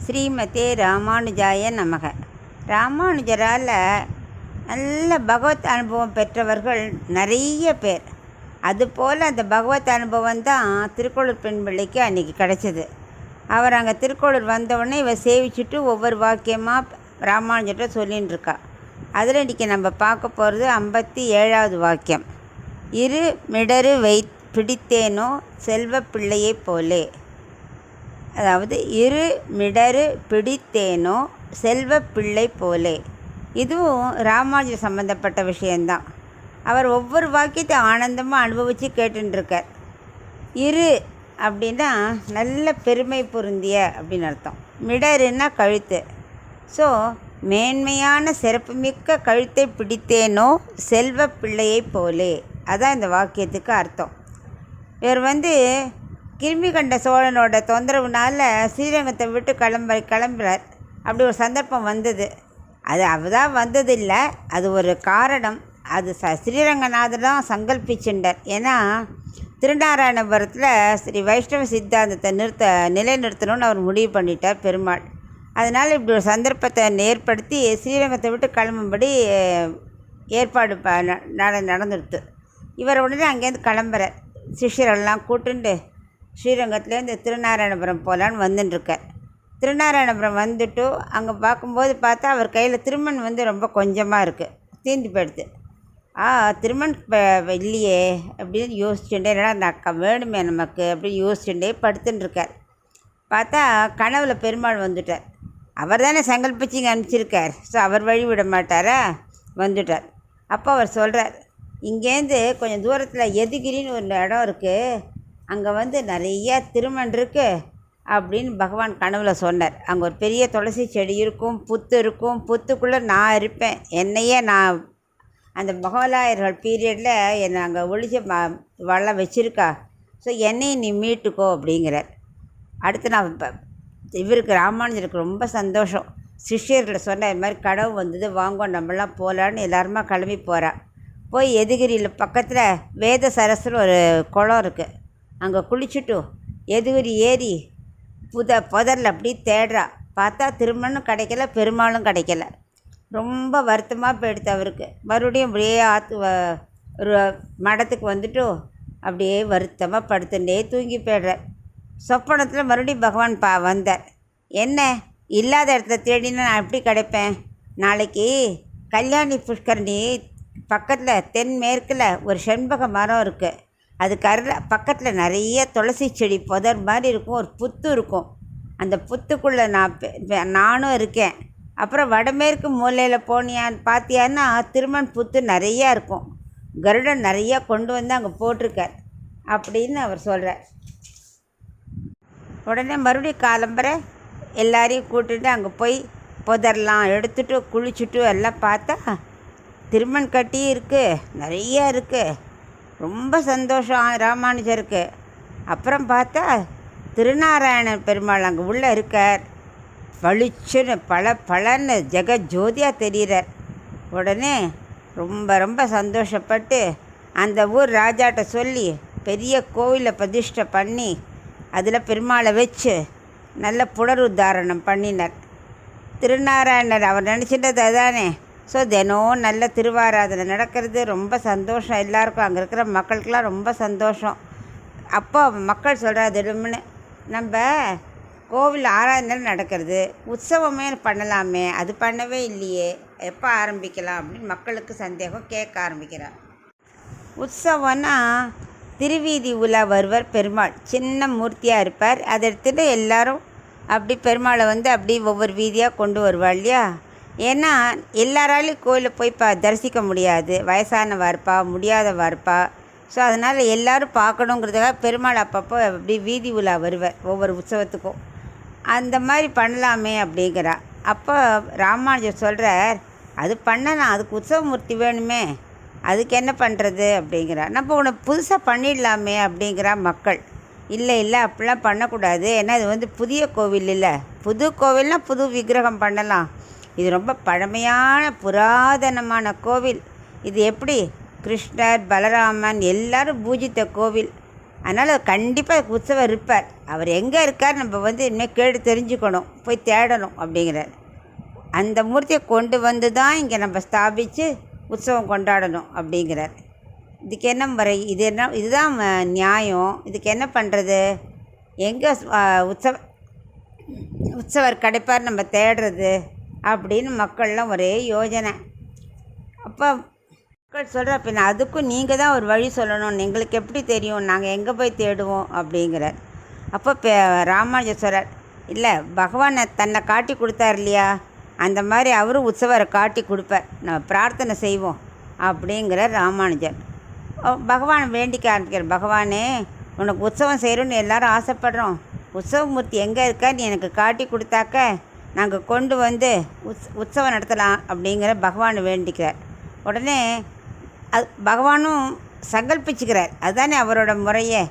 ஸ்ரீமதே ராமானுஜாய நமக. ராமானுஜரால் நல்ல பகவத் அனுபவம் பெற்றவர்கள் நிறைய பேர். அதுபோல் அந்த பகவத் அனுபவம் தான் திருக்கோளூர் பெண் பிள்ளைக்கு அன்றைக்கி கிடச்சிது. அவர் அங்கே திருக்கோளூர் வந்தவுடனே இவர் சேவிச்சுட்டு ஒவ்வொரு வாக்கியமாக ராமானுஜர்கிட்ட சொல்லின்னு இருக்கா. அதில் இன்றைக்கி நம்ம பார்க்க போகிறது 57வது வாக்கியம். இரு மிடரு பிடித்தேனோ செல்வ பிள்ளையை போலே. அதாவது இரு மிடரு பிடித்தேனோ செல்வ பிள்ளை போலே. இதுவும் ராமானுஜர் சம்மந்தப்பட்ட விஷயந்தான். அவர் ஒவ்வொரு வாக்கியத்தை ஆனந்தமாக அனுபவித்து கேட்டுருக்கார். இரு அப்படின்னா நல்ல பெருமை பொருந்திய அப்படின்னு அர்த்தம். மிடருன்னா கழுத்து. ஸோ மேன்மையான சிறப்புமிக்க கழுத்தை பிடித்தேனோ செல்வ பிள்ளையை போலே. அதான் இந்த வாக்கியத்துக்கு அர்த்தம். இவர் கிருமி கண்ட சோழனோட தொந்தரவுனால் ஸ்ரீரங்கத்தை விட்டு கிளம்புறார். அப்படி ஒரு சந்தர்ப்பம் வந்தது. அது அவதான் வந்ததில்லை, அது ஒரு காரணம். அது ஸ்ரீரங்கநாதர் தான் சங்கல்பிச்சுண்டார். ஏன்னா திருநாராயணபுரத்தில் ஸ்ரீ வைஷ்ணவ சித்தாந்தத்தை நிலைநிறுத்தணும்னு அவர் முடிவு பண்ணிட்டார் பெருமாள். அதனால் இப்படி ஒரு சந்தர்ப்பத்தை ஏற்படுத்தி ஸ்ரீரங்கத்தை விட்டு கிளம்பும்படி ஏற்பாடு நடந்துடுத்து. இவர் உடனே அங்கேருந்து கிளம்புறார். சிஷ்யரெல்லாம் கூட்டுண்டு ஸ்ரீரங்கத்துலேருந்து திருநாராயணபுரம் போகலான்னு வந்துட்டுருக்கார். திருநாராயணபுரம் வந்துட்டு அங்கே பார்க்கும்போது பார்த்தா அவர் கையில் திருமண் ரொம்ப கொஞ்சமாக இருக்குது, தீர்ந்து போயிடுது. திருமண் இல்லையே அப்படின்னு யோசிச்சுட்டே, இல்லைனா அந்த அக்கா வேணுமே நமக்கு அப்படின்னு யோசிச்சுட்டே படுத்துட்டுருக்கார். பார்த்தா கனவுல பெருமாள் வந்துட்டார். அவர் தானே சங்கல்பிச்சிங்க அனுப்பிச்சிருக்கார். ஸோ அவர் வழி விட மாட்டாரா, வந்துட்டார். அப்போ அவர் சொல்கிறார், இங்கேருந்து கொஞ்சம் தூரத்தில் எதுகிரின்னு ஒரு இடம் இருக்குது, அங்கே நிறைய திருமண் இருக்குது அப்படின்னு பகவான் கனவுல சொன்னார். அங்கே ஒரு பெரிய துளசி செடி இருக்கும், புத்து இருக்கும், புத்துக்குள்ளே நான் இருப்பேன். என்னையே நான் அந்த மொகலாயர்கள் பீரியடில் என்னை அங்கே ஒழிச்சு வளம் வச்சுருக்கா. ஸோ என்னையும் நீ மீட்டுக்கோ அப்படிங்கிறார். அடுத்து நான் இவருக்கு ராமானுஜருக்கு ரொம்ப சந்தோஷம். சிஷ்யர்களை சொன்ன இது மாதிரி கனவு வந்தது, வாங்கோ நம்மளாம் போகலான்னு எல்லாருமா கிளம்பி போகிறா. போய் எதுகிரியில் பக்கத்தில் வேத சரஸ்ன்னு ஒரு குளம் இருக்குது, அங்கே குளிச்சுட்டு எதுகிரி ஏறி புதரில் அப்படி தேடுறா. பார்த்தா திருமணம் கிடைக்கல, பெருமாளும் கிடைக்கல. ரொம்ப வருத்தமாக போயிடுத்து அவருக்கு. மறுபடியும் அப்படியே ஒரு மடத்துக்கு வந்துட்டு அப்படியே வருத்தமாக படுத்துட்டே தூங்கி போய்டுறார். சொப்பனத்தில் மறுபடியும் பகவான் வந்தார். என்ன இல்லாத இடத்துல தேடினா நான் எப்படி கிடைப்பேன்? நாளைக்கு கல்யாணி புஷ்கரணி பக்கத்தில் தென்மேற்கில் ஒரு செண்பக மரம் இருக்குது, அதுக்கு பக்கத்தில் நிறைய துளசி செடி புதர் மாதிரி இருக்கும், ஒரு புத்து இருக்கும். அந்த புத்துக்குள்ளே நானும் இருக்கேன். அப்புறம் வடமேற்கு மூலையில் போனியான்னு பார்த்தியான்னா திருமண் புத்து நிறையா இருக்கும். கருடன் நிறையா கொண்டு அங்கே போட்டிருக்கார் அப்படின்னு அவர் சொல்கிறார். உடனே மறுபடியும் காலம்பரை எல்லாரையும் கூட்டிட்டு அங்கே போய் புதர்லாம் எடுத்துட்டு குளிச்சுட்டு எல்லாம் பார்த்தா திருமண் கட்டி இருக்குது, நிறையா இருக்குது. ரொம்ப சந்தோஷம் ராமானுஜருக்கு. அப்புறம் பார்த்தா திருநாராயண பெருமாள் அங்கே உள்ளே இருக்கார். பளிச்சுன்னு பளன்னு ஜெகஜோதியாக தெரிகிறார். உடனே ரொம்ப ரொம்ப சந்தோஷப்பட்டு அந்த ஊர் ராஜாட்ட சொல்லி பெரிய கோவிலை பிரதிஷ்டை பண்ணி அதில் பெருமாளை வச்சு நல்ல புனருத்தாரணம் பண்ணினார். திருநாராயணர் அவர் நினச்சிட்டது அதானே. ஸோ தினம் நல்ல திருவாராதனை நடக்கிறது, ரொம்ப சந்தோஷம் எல்லாருக்கும். அங்கே இருக்கிற மக்களுக்கெல்லாம் ரொம்ப சந்தோஷம். அப்போ மக்கள் சொல்கிறார், திடம்னு நம்ம கோவில் ஆராதனை நடக்கிறது, உற்சவமே பண்ணலாமே, அது பண்ணவே இல்லையே, எப்போ ஆரம்பிக்கலாம் அப்படின்னு மக்களுக்கு சந்தேகம் கேட்க ஆரம்பிக்கிறார். உற்சவம்னா திருவீதி உலா வருவர் பெருமாள், சின்ன மூர்த்தியாக இருப்பார். அதை எடுத்துகிட்டு எல்லோரும் அப்படி பெருமாளை அப்படி ஒவ்வொரு வீதியாக கொண்டு வருவாள் இல்லையா. ஏன்னா எல்லாராலையும் கோயிலில் போய் தரிசிக்க முடியாது, வயசானவா இருப்பா, முடியாதவா இருப்பா. ஸோ அதனால் எல்லோரும் பார்க்கணுங்கிறதுக்காக பெருமாள் அப்பப்போ அப்படி வீதி உலா வருவார் ஒவ்வொரு உற்சவத்துக்கும். அந்த மாதிரி பண்ணலாமே அப்படிங்கிறா. அப்போ ராமானுஜர் சொல்கிறார், அது பண்ணலாம், அதுக்கு உற்சவமூர்த்தி வேணுமே, அதுக்கு என்ன பண்ணுறது அப்படிங்கிறா. நம்ம உனக்கு புதுசாக பண்ணிடலாமே அப்படிங்கிறா மக்கள். இல்லை அப்படிலாம் பண்ணக்கூடாது, ஏன்னா இது புதிய கோவில் இல்லை, புது கோவில்னால் புது விக்கிரகம் பண்ணலாம். இது ரொம்ப பழமையான புராதனமான கோவில். இது எப்படி கிருஷ்ணர் பலராமன் எல்லாரும் பூஜித்த கோவில். அதனால் கண்டிப்பாக உற்சவர் இருப்பார். அவர் எங்கே இருக்கார் நம்ம வந்து இனிமேல் கேட்டு தெரிஞ்சுக்கணும், போய் தேடணும் அப்படிங்கிறார். அந்த மூர்த்தியை கொண்டு வந்து தான் இங்கே நம்ம ஸ்தாபித்து உற்சவம் கொண்டாடணும் அப்படிங்கிறார். இதுக்கு என்ன முறை, இதுதான் நியாயம். இதுக்கு என்ன பண்ணுறது? எங்கே உற்சவர் கிடைப்பார் நம்ம தேடுறது அப்படின்னு மக்கள்லாம் ஒரே யோஜனை. அப்போ மக்கள் சொல்கிற, பின்ன அதுக்கும் நீங்கள் தான் ஒரு வழி சொல்லணும், எங்களுக்கு எப்படி தெரியும், நாங்கள் எங்கே போய் தேடுவோம் அப்படிங்கிறார். அப்போ ராமானுஜர் சொல்கிறார், இல்லை பகவானை தன்னை காட்டி கொடுத்தார் இல்லையா, அந்த மாதிரி அவரும் உற்சவரை காட்டி கொடுப்பார், நம்ம பிரார்த்தனை செய்வோம் அப்படிங்கிறார் ராமானுஜர். பகவானை வேண்டிக்க ஆரம்பிக்கிறார். பகவானே, உனக்கு உற்சவம் செய்கிறோன்னு எல்லாரும் ஆசைப்படுறோம், உற்சவமூர்த்தி எங்கே இருக்கா நீ எனக்கு காட்டி கொடுத்தாக்க நாங்கள் கொண்டு வந்து உற்சவம் நடத்தலாம் அப்படிங்கிற பகவானை வேண்டிக்கிறார். உடனே பகவானும் சங்கல்பிச்சுக்கிறார், அதுதானே அவரோட முறையே.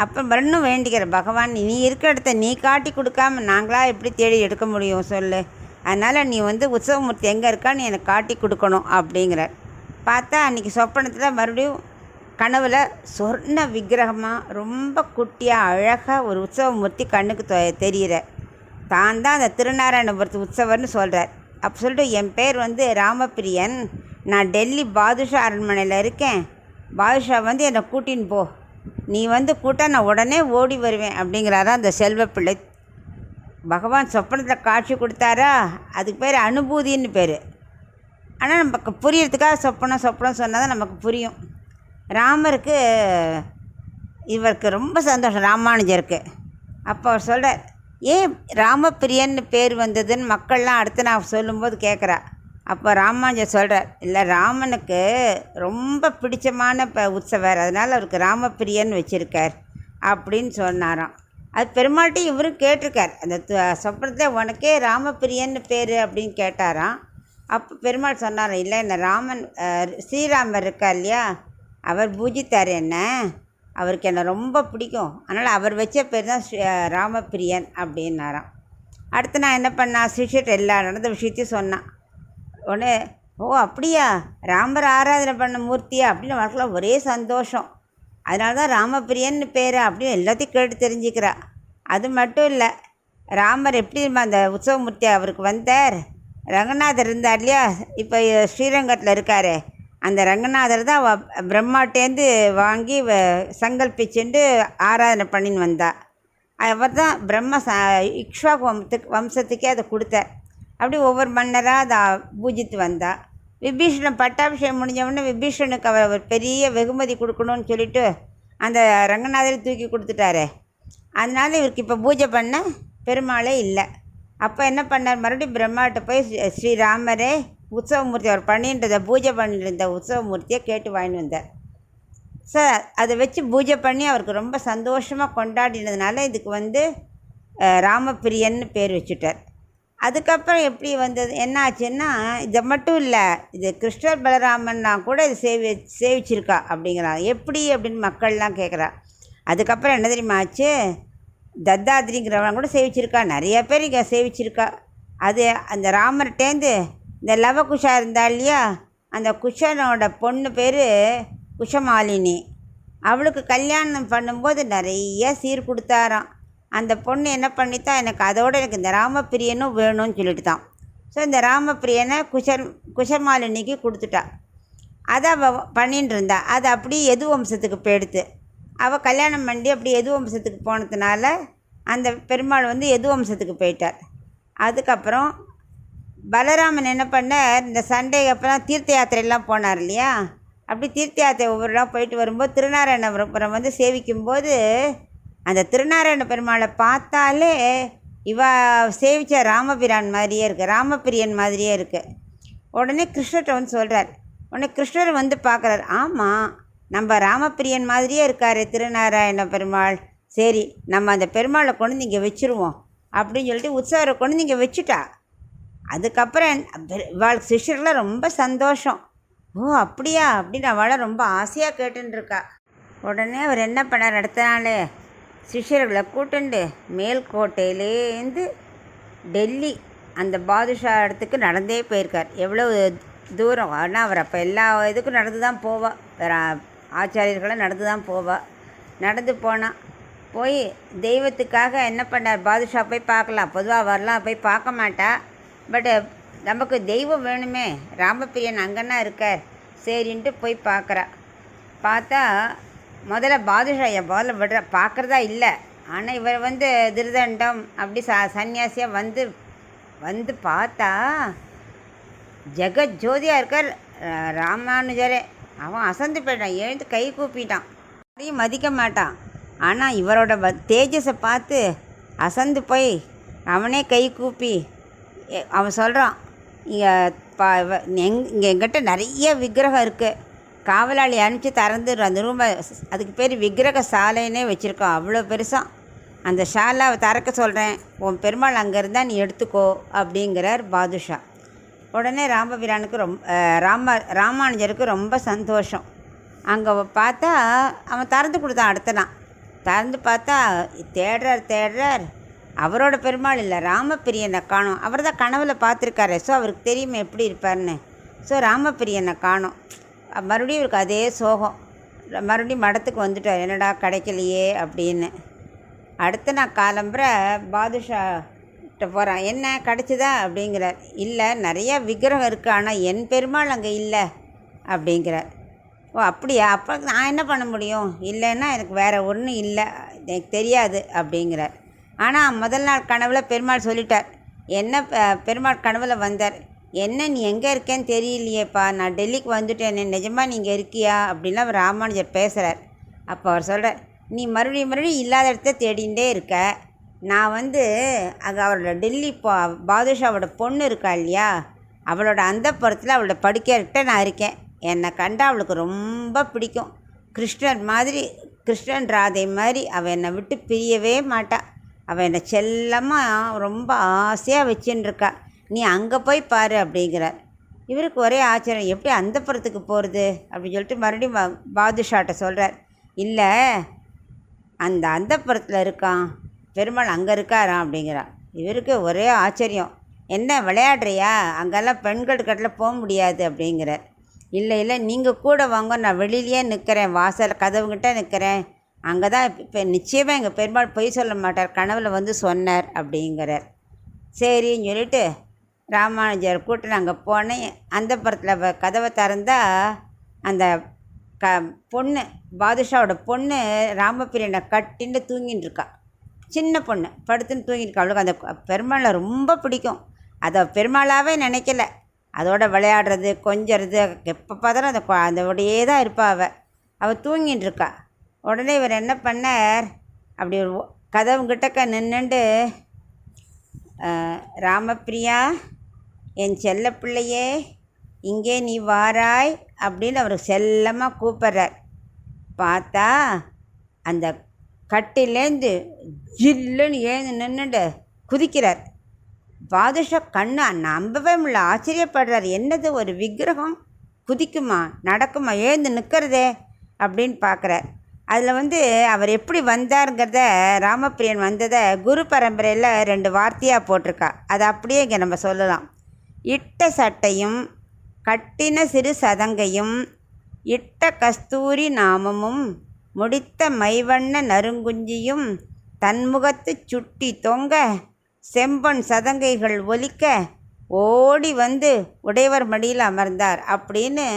அப்போ மறுபடியும் வேண்டிக்கிறார், பகவான் நீ இருக்கிற இடத்த நீ காட்டி கொடுக்காம நாங்களாக எப்படி தேடி எடுக்க முடியும் சொல்லு, அதனால் நீ வந்து உற்சவமூர்த்தி எங்கே இருக்கான்னு எனக்கு காட்டி கொடுக்கணும் அப்படிங்கிறார். பார்த்தா அன்றைக்கி சொப்பனத்தில் மறுபடியும் கனவில் சொர்ண விக்கிரகமாக ரொம்ப குட்டியாக அழகாக ஒரு உற்சவமூர்த்தி கண்ணுக்கு தெரிகிறார். தான் தான் அந்த திருநாராயணபுரத்து உற்சவர்னு சொல்கிறார். அப்போ சொல்லிட்டு, என் பேர் வந்து ராமப்பிரியன், நான் டெல்லி பாதுஷா அரண்மனையில் இருக்கேன், பாதுஷா வந்து என்னை கூட்டின்னு போ, நீ வந்து கூட்டா நான் உடனே ஓடி வருவேன் அப்படிங்கிறாரா அந்த செல்வப்பிள்ளை. பகவான் சொப்பனத்தில் காட்சி கொடுத்தாரா, அதுக்கு பேர் அனுபூதின்னு பேர். ஆனால் நமக்கு புரியறதுக்காக சொப்பனம் சொன்னால் தான் நமக்கு புரியும். ராமருக்கு இவருக்கு ரொம்ப சந்தோஷம், ராமானுஜருக்கு. அப்போ அவர் சொல்கிறார், ஏன் ராமப்பிரியன்னு பேர் வந்ததுன்னு மக்கள்லாம் அடுத்து நான் சொல்லும்போது கேட்குறா. அப்போ ராமானுஜர் சொல்கிறார், இல்லை ராமனுக்கு ரொம்ப பிடிச்சமான உற்சவர், அதனால் அவருக்கு ராமப்பிரியன்னு வச்சுருக்கார் அப்படின்னு சொன்னாராம். அது பெருமாள்கிட்டையும் இவரும் கேட்டிருக்கார், அந்த சொப்பனத்தில் உனக்கே ராமப்பிரியன்னு பேர் அப்படின்னு கேட்டாராம். அப்போ பெருமாள் சொன்னாராம், இல்லை என்ன ராமன் ஸ்ரீராமர் இருக்கார் இல்லையா, அவர் பூஜித்தார் என்ன, அவருக்கு என்னை ரொம்ப பிடிக்கும், அதனால் அவர் வச்ச பேர் தான் ராமப்பிரியன் அப்படின்னாராம். அடுத்து நான் என்ன பண்ணான், சிஷ்யர் எல்லா நடந்த விஷயத்தையும் சொன்னான். உடனே, ஓ அப்படியா, ராமர் ஆராதனை பண்ண மூர்த்தியா அப்படின்னு அவர்களும் ஒரே சந்தோஷம். அதனால தான் ராமப்பிரியன்னு பேர் அப்படின்னு எல்லாத்தையும் கேட்டு தெரிஞ்சுக்கிறா. அது மட்டும் இல்லை, ராமர் எப்படி அந்த உற்சவமூர்த்தி அவருக்கு வந்தார், ரங்கநாதர் இருந்தார் இல்லையா, இப்போ ஸ்ரீரங்கத்தில் இருக்கார், அந்த ரங்கநாதர் தான் பிரம்மாட்டேந்து வாங்கி சங்கல்பிச்சுட்டு ஆராதனை பண்ணின்னு வந்தா. அவர் தான் இக்ஷ்வாகு வம்சத்துக்கே அதை கொடுத்தார். அப்படி ஒவ்வொரு மன்னராக அதை பூஜித்து வந்தா. விபீஷணன் பட்டாபிஷேகம் முடிஞ்சவொடனே விபீஷணனுக்கு அவர் பெரிய வெகுமதி கொடுக்கணும்னு சொல்லிவிட்டு அந்த ரங்கநாதரை தூக்கி கொடுத்துட்டாரு. அதனால் இவருக்கு இப்போ பூஜை பண்ண பெருமாளே இல்லை. அப்போ என்ன பண்ணார், மறுபடியும் பிரம்மாட்ட போய் ஸ்ரீராமரே உற்சவமூர்த்தி அவர் பண்ணின்றதை பூஜை பண்ணியிருந்த உற்சவமூர்த்தியை கேட்டு வாங்கிட்டு வந்தார். சார் அதை வச்சு பூஜை பண்ணி அவருக்கு ரொம்ப சந்தோஷமாக கொண்டாடினதுனால இதுக்கு வந்து ராமப்பிரியன்னு பேர் வச்சுட்டார். அதுக்கப்புறம் எப்படி வந்தது என்ன ஆச்சுன்னா, இதை மட்டும் இல்லை, இது கிருஷ்ணர் பலராமன்னா கூட இது சேவிச்சிருக்கா அப்படிங்கிறாங்க. எப்படி அப்படின்னு மக்கள்லாம் கேட்குறா. அதுக்கப்புறம் என்ன தெரியுமா ஆச்சு, தத்தாதிரிங்கிறவங்க கூட சேவிச்சிருக்கா, நிறைய பேர் இங்கே சேவிச்சிருக்கா. அது அந்த ராமர்கிட்டேருந்து இந்த லவகுஷா இருந்தா இல்லையா, அந்த குஷனோட பொண்ணு பேர் குஷமாலினி. அவளுக்கு கல்யாணம் பண்ணும்போது நிறைய சீர் கொடுத்தாராம். அந்த பொண்ணு என்ன பண்ணித்தா, எனக்கு அதோடு எனக்கு இந்த ராமப்பிரியனும் வேணும்னு சொல்லிட்டு தான். ஸோ இந்த ராமப்பிரியனை குஷமாலினிக்கு கொடுத்துட்டா. அதை அவள் பண்ணின்னு இருந்தா. அது அப்படியே எது வம்சத்துக்கு போயிடுத்து. அவள் கல்யாணம் பண்ணி அப்படி எது வம்சத்துக்கு போனதுனால அந்த பெருமாள் வந்து எது வம்சத்துக்கு போயிட்டார். அதுக்கப்புறம் பலராமன் என்ன பண்ணார், இந்த சண்டே அப்போலாம் தீர்த்த யாத்திரையெல்லாம் போனார் இல்லையா, அப்படி தீர்த்த யாத்திரை ஒவ்வொரு நாள் போயிட்டு வரும்போது திருநாராயணபுரம் வந்து சேவிக்கும்போது அந்த திருநாராயண பெருமாளை பார்த்தாலே இவ சேவிச்ச ராமபிரான் மாதிரியே இருக்குது, ராமப்பிரியன் மாதிரியே இருக்குது. உடனே கிருஷ்ணர்கிட்ட வந்து சொல்கிறார். உடனே கிருஷ்ணர் வந்து பார்க்குறார், ஆமாம் நம்ம ராமப்பிரியன் மாதிரியே இருக்கார் திருநாராயண பெருமாள், சரி நம்ம அந்த பெருமாளை கொண்டு இங்கே வச்சுருவோம் அப்படின்னு சொல்லிட்டு உற்சவரை கொண்டு இங்கே வச்சுட்டா. அதுக்கப்புறம் இவாளுக்கு சிஷ்யர்கள்லாம் ரொம்ப சந்தோஷம். ஓ அப்படியா அப்படின்னு அவளை ரொம்ப ஆசையாக கேட்டுருக்கா. உடனே அவர் என்ன பண்ணார், அடுத்த நாள் சிஷ்யர்களை கூட்டுண்டு மேல்கோட்டையிலேருந்து டெல்லி அந்த பாதுஷா இடத்துக்கு நடந்தே போயிருக்கார். எவ்வளோ தூரம், ஆனால் அவர் அப்போ எல்லா இதுக்கும் நடந்து தான் போவாள், வேறு ஆச்சாரியர்களும் நடந்து தான் போவாள். நடந்து போனான். போய் தெய்வத்துக்காக என்ன பண்ணார், பாதுஷா போய் பார்க்கலாம், பொதுவாக வரலாம், போய் பார்க்க மாட்டா. பட்டு நமக்கு தெய்வம் வேணுமே, ராமப்பிரியன் அங்கன்னா இருக்கார், சரின்ட்டு போய் பார்க்குறா. பார்த்தா முதல்ல பாதுஷா முதல்ல விடுற பார்க்குறதா இல்லை. ஆனால் இவர் திருதண்டம் அப்படி சன்னியாசியாக வந்து பார்த்தா ஜெகஜோதியாக இருக்கார் ராமானுஜரே. அவன் அசந்து போயிட்டான், எழுந்து கை கூப்பிட்டான். அதையும் மதிக்க மாட்டான். ஆனால் இவரோட தேஜஸை பார்த்து அசந்து போய் அவனே கை கூப்பி அவன் சொல்கிறான், இங்கே எங்கிட்ட நிறைய விக்கிரகம் இருக்குது, காவலாளி அனுப்பிச்சி திறந்துடுற அந்த ரூமை, அதுக்கு பேர் விக்கிரக சாலைன்னே வச்சுருக்கோம், அவ்வளோ பெருசாக அந்த ஷாலாவை திறக்க சொல்கிறேன், உன் பெருமாள் அங்கே இருந்தால் நீ எடுத்துக்கோ அப்படிங்கிறார் பாதுஷா. உடனே ராமபிரானுக்கு ராமானுஜருக்கு ரொம்ப சந்தோஷம். அங்கே பார்த்தா அவன் திறந்து கொடுத்தான். அடுத்தலாம் திறந்து பார்த்தா தேடுறார், அவரோட பெருமாள் இல்லை, ராமப்பிரியனை காணோம். அவர் தான் கனவுல பார்த்துருக்காரு, ஸோ அவருக்கு தெரியுமே எப்படி இருப்பார்னு. ஸோ ராமப்பிரியனை காணோம். மறுபடியும் இவருக்கு அதே சோகம். மறுபடியும் மடத்துக்கு வந்துட்டார், என்னடா கிடைக்கலையே அப்படின்னு. அடுத்த நான் காலம்புற பாதுஷாட்ட போகிறான், என்ன கிடச்சிதா அப்படிங்கிறார். இல்லை, நிறையா விக்கிரகம் இருக்குது, ஆனால் என் பெருமாள் அங்கே இல்லை அப்படிங்கிறார். ஓ அப்படியா, அப்போ நான் என்ன பண்ண முடியும், இல்லைன்னா எனக்கு வேறு ஒன்றும் இல்லை, எனக்கு தெரியாது அப்படிங்கிறார். ஆனால் முதல் நாள் கனவுல பெருமாள் சொல்லிட்டார், என்ன பெருமாள் கனவுல வந்தார், என்ன நீ எங்கே இருக்கேன்னு தெரியலையேப்பா, நான் டெல்லிக்கு வந்துட்டேன், நிஜமாக நீங்கள் இருக்கியா அப்படின்லாம் ராமானுஜர் பேசுகிறார். அப்போ அவர் சொல்கிறார், நீ மறுபடியும் இல்லாத இடத்த தேடிகிட்டே இருக்க, நான் அங்கே அவரோட டெல்லி பாதுஷாவோட பொண்ணு இருக்கா இல்லையா, அவளோட அந்தப்புறத்தில் அவளோட படுக்கைக்கிட்ட நான் இருக்கேன். என்னை கண்டா அவளுக்கு ரொம்ப பிடிக்கும், கிருஷ்ணன் ராதை மாதிரி அவள் என்னை விட்டு பிரியவே மாட்டா, அவள் என்னை செல்லமாக ரொம்ப ஆசையாக வச்சுன்னு நீ அங்கே போய் பாரு அப்படிங்கிறார். இவருக்கு ஒரே ஆச்சரியம், எப்படி அந்தப்புறத்துக்கு போகிறது அப்படின்னு சொல்லிட்டு மறுபடியும் பாதுஷாட்ட சொல்கிறார். இல்லை, அந்த அந்தப்புறத்தில் இருக்கான் பெருமாள், அங்கே இருக்காராம் அப்படிங்கிறார். இவருக்கு ஒரே ஆச்சரியம், என்ன விளையாடுறியா, அங்கெல்லாம் பெண்கள் கட்டில் போக முடியாது அப்படிங்கிறார். இல்லை நீங்கள் கூட வாங்க, நான் வெளியிலேயே நிற்கிறேன், வாசல் கதவுகிட்ட நிற்கிறேன், அங்கே தான் இப்போ நிச்சயமாக எங்கள் பெருமாள் பொய் சொல்ல மாட்டார், கனவில் சொன்னார் அப்படிங்கிறார். சரின்னு சொல்லிட்டு ராமானுஜர் கூட்டில் அங்கே போனேன். அந்தப்புறத்தில் கதவை திறந்தால் அந்த பொண்ணு, பாதுஷாவோட பொண்ணு ராமப்பிரியனை கட்டின்னு தூங்கின்னு இருக்கா. சின்ன பொண்ணு படுத்துன்னு தூங்கியிருக்கா. அவளுக்கு அந்த பெருமாளை ரொம்ப பிடிக்கும், அதை பெருமாளாகவே நினைக்கல, அதோட விளையாடுறது கொஞ்சறது எப்போ பார்த்தாலும் அதோடையே தான் இருப்பாள். அவள் தூங்கின்னு இருக்கா. உடனே இவர் என்ன பண்ணார், அப்படி ஒரு கதவுங்கிட்டக்க நின்றுண்டு, ராமப்பிரியா என் செல்ல பிள்ளையே இங்கே நீ வாராய் அப்படின்னு அவர் செல்லமாக கூப்பிட்றார். பார்த்தா அந்த கட்டிலேருந்து ஜில்லுன்னு ஏந்து நின்றுண்டு குதிக்கிறார். பாதுஷா கண்ணு நம்பவே முடியல, ஆச்சரியப்படுறார், என்னது ஒரு விக்கிரகம் குதிக்குமா நடக்குமா ஏந்து நிற்கிறதே அப்படின்னு பார்க்குறார். அதில் அவர் எப்படி வந்தாருங்கிறத, ராமப்பிரியன் வந்ததை குரு பரம்பரையில் 2 வார்த்தையாக போட்டிருக்கா, அதை அப்படியே இங்கே நம்ம சொல்லலாம். இட்ட சட்டையும் கட்டின சிறு சதங்கையும் இட்ட கஸ்தூரி நாமமும் முடித்த மைவண்ண நறுங்குஞ்சியும் தன்முகத்து சுட்டி தொங்க செம்பொன் சதங்கைகள் ஒலிக்க ஓடி உடையவர் மடியில் அமர்ந்தார் அப்படின்னு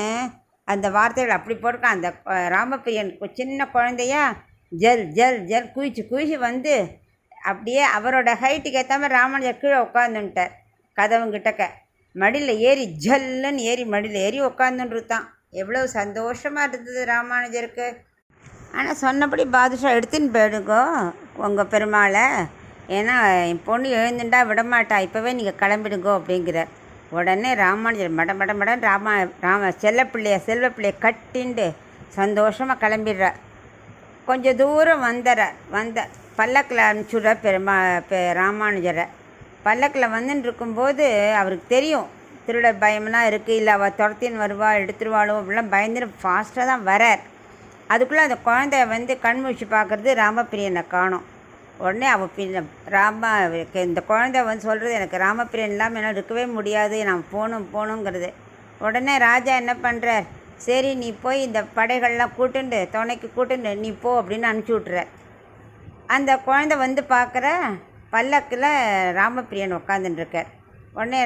அந்த வார்த்தைகள் அப்படி போட்டிருக்கான். அந்த ராமப்பிரியன் சின்ன குழந்தையா ஜல் ஜல் ஜல் குயிச்சு அப்படியே அவரோட ஹைட்டுக்கு ஏற்ற மாதிரி ராமானுஜர் கீழே உட்காந்துட்டார். கதவுங்கிட்டக்க மடியில் ஏறி ஜல்லுன்னு மடியில் ஏறி உட்காந்துருத்தான். எவ்வளோ சந்தோஷமாக இருந்தது ராமானுஜருக்கு. ஆனால் சொன்னபடி பாதுஷா எடுத்துன்னு போயிடுங்கோ உங்கள் பெருமாளை, ஏன்னா என் பொண்ணு எழுந்துட்டா விடமாட்டா, இப்போவே நீங்கள் கிளம்பிடுங்கோ அப்படிங்கிறார். உடனே ராமானுஜர் மடன் செல்லப்பிள்ளைய கட்டின்ட்டு சந்தோஷமாக கிளம்பிடுறார். கொஞ்சம் தூரம் வந்த பல்லக்கில் அனுப்பிச்சுடுற ராமானுஜரை. பல்லக்கில் வந்துன்னு இருக்கும்போது அவருக்கு தெரியும் திருட பயம்லாம் இருக்குது, இல்லை அவள் துரத்தின்னு வருவா எடுத்துருவாளோ அப்படிலாம் பயந்துட்டு ஃபாஸ்ட்டாக தான் வரார். அதுக்குள்ளே அந்த குழந்தைய கண்முழிச்சு பார்க்குறது ராமப்பிரியனை காணோம். உடனே அவள் இந்த குழந்தை சொல்கிறது, எனக்கு ராமப்பிரியன் இல்லாமல் என்னால் இருக்கவே முடியாது, நான் போகணுங்கிறது. உடனே ராஜா என்ன பண்ணுறார், சரி நீ போய் இந்த படைகள்லாம் கூட்டுண்டு துணைக்கு கூட்டுண்டு நீ போ அப்படின்னு அனுப்பிச்சி விட்றார். அந்த குழந்தை வந்து பார்க்குற பல்லக்கில் ராமப்பிரியன் உட்காந்துட்டுருக்கார். உடனே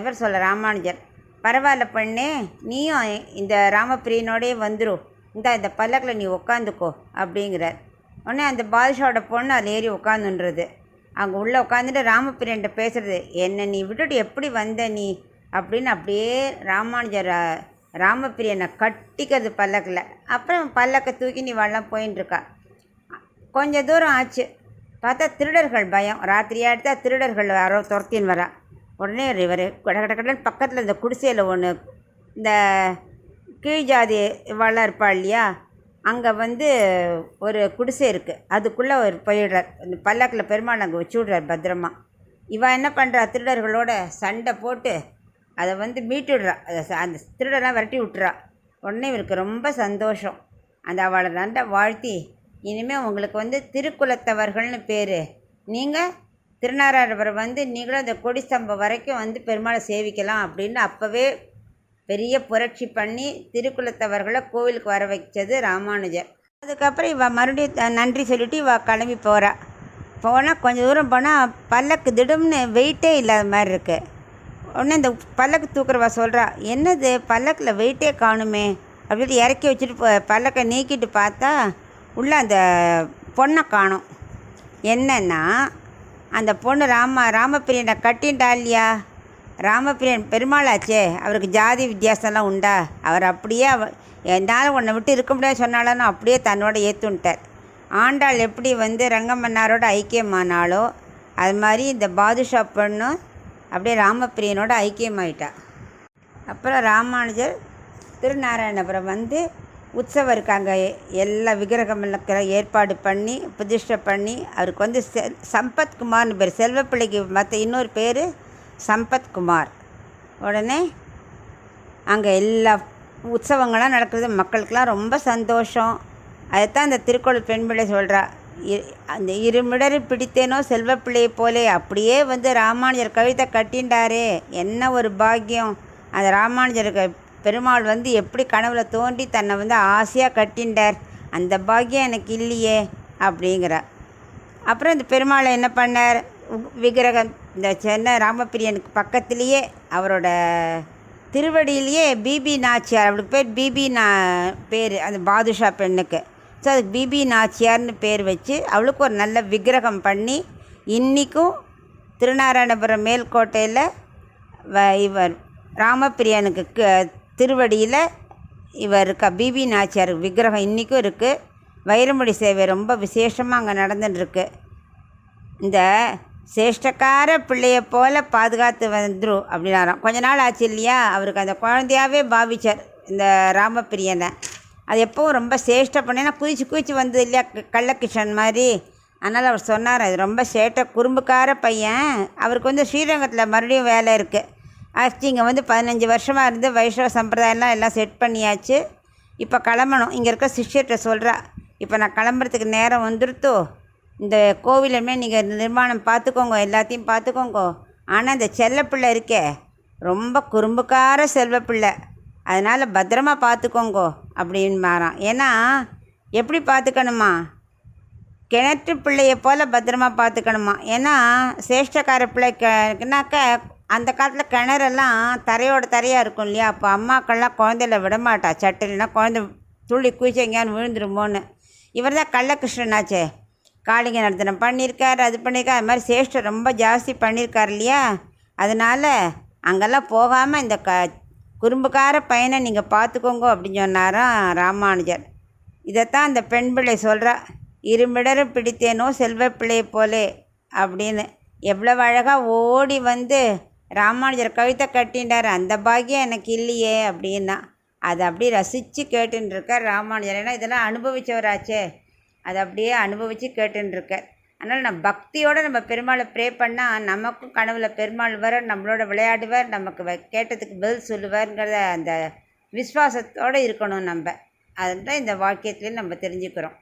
இவர் சொல்ல ராமானுஜர், பரவாயில்ல பெண்ணே, நீயும் இந்த ராமப்பிரியனோடே வந்துடும், இந்த பல்லக்கில் நீ உட்காந்துக்கோ அப்படிங்கிறார். உடனே அந்த பாதுஷாவோட பொண்ணு அதில் ஏறி உட்காந்துன்றது. அங்கே உள்ளே உட்காந்துட்டு ராமப்பிரியன்ட்ட பேசுகிறது, என்னை நீ விட்டுட்டு எப்படி வந்த நீ அப்படின்னு அப்படியே ராமானுஜர் ராமப்பிரியனை கட்டிக்கிறது பல்லக்கில். அப்புறம் பல்லக்கை தூக்கி நீ வரலாம் போயின்னு இருக்கா. கொஞ்சம் தூரம் ஆச்சு, பார்த்தா திருடர்கள் பயம். ராத்திரியாக எடுத்தால் திருடர்கள் யாரோ துரத்தின்னு வரா. உடனே இவர் கடக்கடன்னு பக்கத்தில் இந்த குடிசையில் ஒன்று, இந்த கீழ் ஜாதி இவாளாக இருப்பாள் இல்லையா, அங்கே வந்து ஒரு குடிசை இருக்குது, அதுக்குள்ளே ஒரு போயிடுறார். இந்த பல்லக்கில் பெருமாள் அங்கே வச்சு விட்றார் பத்திரமா. இவன் என்ன பண்ணுறா, திருடர்களோட சண்டை போட்டு அதை வந்து மீட்டுடுறா, அந்த திருடெல்லாம் விரட்டி விட்டுறா. உடனே இவருக்கு ரொம்ப சந்தோஷம். அந்த அவளை நண்டை வாழ்த்தி, இனிமேல் உங்களுக்கு வந்து திருக்குலத்தவர்கள்னு பேர், நீங்கள் திருநாராயணபுரம் வந்து நீங்களும் அந்த கொடி ஸ்தம்பம் வரைக்கும் வந்து பெருமாளை சேவிக்கலாம் அப்படின்னு அப்போவே பெரிய புரட்சி பண்ணி திருக்குலத்தவர்களை கோவிலுக்கு வர வச்சது ராமானுஜர். அதுக்கப்புறம் இவள் மறுபடியும் நன்றி சொல்லிவிட்டு இவள் கிளம்பி போகிறா. போனால் கொஞ்சம் தூரம் போனால் பல்லக்கு திடும்னு வெயிட்டே இல்லாத மாதிரி இருக்குது. உடனே இந்த பல்லக்கு தூக்குறவா சொல்கிறா, என்னது பல்லக்கில் வெயிட்டே காணுமே அப்படின்னு இறக்கி வச்சுட்டு பல்லக்கை நீக்கிட்டு பார்த்தா உள்ளே அந்த பொண்ணை காணும். என்னன்னா அந்த பொண்ணு ராமப்பிரியனை கட்டின்டா இல்லையா, ராமப்பிரியன் பெருமாளாச்சே, அவருக்கு ஜாதி வித்தியாசம்லாம் உண்டா, அவர் அப்படியே என்னால் உன்னை விட்டு இருக்க முடியாது சொன்னாலும் அப்படியே தன்னோட ஏற்றுன்ட்டார். ஆண்டாள் எப்படி வந்து ரங்கமன்னாரோட ஐக்கியமானாலோ அது மாதிரி இந்த பாதுஷா பொண்ணும் அப்படியே ராமப்பிரியனோட ஐக்கியமாயிட்டா. அப்புறம் ராமானுஜர் திருநாராயணபுரம் வந்து உற்சவம் இருக்காங்க, எல்லா விக்கிரகமெல்லாம் ஏற்பாடு பண்ணி பிரதிஷ்டை பண்ணி, அவருக்கு வந்து சம்பத்குமார்னு பேர், செல்வப்பிள்ளைக்கு மற்ற இன்னொரு பேர் சம்பத்குமார். உடனே அங்கே எல்லா உற்சவங்கள்லாம் நடக்குது, மக்களுக்கெல்லாம் ரொம்ப சந்தோஷம். அதைத்தான் அந்த திருக்குறள் பெண்பிள்ளை சொல்கிறா, அந்த இருமிடரை பிடித்தேனோ செல்வப்பிள்ளையை போலே, அப்படியே வந்து ராமானுஜர் கவிதை கட்டின்றாரே, என்ன ஒரு பாக்கியம். அந்த ராமானுஜருக்கு பெருமாள் வந்து எப்படி கனவுல தோண்டி தன்னை வந்து ஆசையாக கட்டின்றார், அந்த பாக்கியம் எனக்கு இல்லையே அப்படிங்கிறார். அப்புறம் இந்த பெருமாளை என்ன பண்ணார், விக்கிரகம் இந்த சென்னை ராமப்பிரியனுக்கு பக்கத்துலேயே அவரோட திருவடியிலேயே பிபி நாச்சியார், அவளுக்கு பேர் பிபி பேர் அந்த பாதுஷா பெண்ணுக்கு. ஸோ அதுக்கு பிபி நாச்சியார்னு பேர் வச்சு அவளுக்கு ஒரு நல்ல விக்கிரகம் பண்ணி இன்றைக்கும் திருநாராயணபுரம் மேல்கோட்டையில் இவர் ராமப்பிரியனுக்கு திருவடியில் இவர் இருக்கா, பிபி நாச்சியார் விக்கிரகம் இன்றைக்கும் இருக்குது. வைரமுடி சேவை ரொம்ப விசேஷமாக அங்கே நடந்துட்டுருக்கு. இந்த சேஷ்டக்கார பிள்ளையை போல் பாதுகாத்து வந்துடும் அப்படின்னாராம். கொஞ்ச நாள் ஆச்சு இல்லையா, அவருக்கு அந்த குழந்தையாகவே பாவிச்சார் இந்த ராமப்பிரியனை. அது எப்போவும் ரொம்ப சேஷ்டை பண்ணினா குதிச்சு வந்தது இல்லையா, கள்ளக்கிஷன் மாதிரி. அதனால் அவர் சொன்னார், அது ரொம்ப சேட்டை குறும்புக்கார பையன், அவருக்கு வந்து ஸ்ரீரங்கத்தில் மறுபடியும் வேலை இருக்குது. ஆக்சுவலி இங்கே வந்து 15 வருஷமாக இருந்து வைஷ்ணவ சம்பிரதாயம்லாம் எல்லாம் செட் பண்ணியாச்சு. இப்போ கிளம்பணும். இங்கே இருக்க சிஷ்யர்கிட்ட சொல்கிறா, இப்போ நான் கிளம்புறதுக்கு நேரம் வந்துருத்தோ, இந்த கோவிலுமே நீங்கள் நிர்மாணம் பார்த்துக்கோங்க, எல்லாத்தையும் பார்த்துக்கோங்க. ஆனால் இந்த செல்லப்பிள்ளை இருக்கே ரொம்ப குறும்புக்கார செல்வப்பிள்ளை, அதனால் பத்திரமா பார்த்துக்கோங்கோ அப்படின்னு மாறான். ஏன்னா எப்படி பார்த்துக்கணுமா, கிணற்று பிள்ளையை போல் பத்திரமா பார்த்துக்கணுமா. ஏன்னா சேஷ்டக்கார பிள்ளைக்குனாக்க அந்த காலத்தில் கிணறெல்லாம் தரையாக இருக்கும் இல்லையா, அப்போ அம்மாக்கள்லாம் குழந்தையில விடமாட்டா, சட்டில்னா குழந்தை துள்ளி குதிச்சு எங்கேயானு விழுந்துருமோன்னு. இவர் தான் கள்ளகிருஷ்ணனாச்சே, காளிங்க நடத்தனம் பண்ணியிருக்கார், அது பண்ணியிருக்கார், அது மாதிரி சேஷ்டம் ரொம்ப ஜாஸ்தி பண்ணியிருக்கார் இல்லையா. அதனால் அங்கெல்லாம் போகாமல் இந்த குறும்புக்கார பையனை நீங்கள் பார்த்துக்கோங்க அப்படின்னு சொன்னாராம் ராமானுஜர். இதைத்தான் அந்த பெண் பிள்ளை சொல்கிறா, இருமிடரும் பிடித்தேனோ செல்வப்பிள்ளையை போலே அப்படின்னு. எவ்வளவு அழகாக ஓடி வந்து ராமானுஜர் கவிதை கட்டின்றார், அந்த பாக்கியம் எனக்கு இல்லையே அப்படின்னா. அதை அப்படியே ரசித்து கேட்டுருக்கார் ராமானுஜர். ஏன்னா இதெல்லாம் அனுபவித்தவராச்சே, அதை அப்படியே அனுபவித்து கேட்டுருக்கார். அதனால் நம்ம பக்தியோடு நம்ம பெருமாளை ப்ரே பண்ணால் நமக்கும் கனவுல பெருமாள் வர நம்மளோட விளையாடுவார், நமக்கு கேட்டதுக்கு பதில் சொல்லுவார்ங்கிறத அந்த விஸ்வாசத்தோடு இருக்கணும் நம்ம. அதுதான் இந்த வாக்கியத்துலேயும் நம்ம தெரிஞ்சுக்கிறோம்.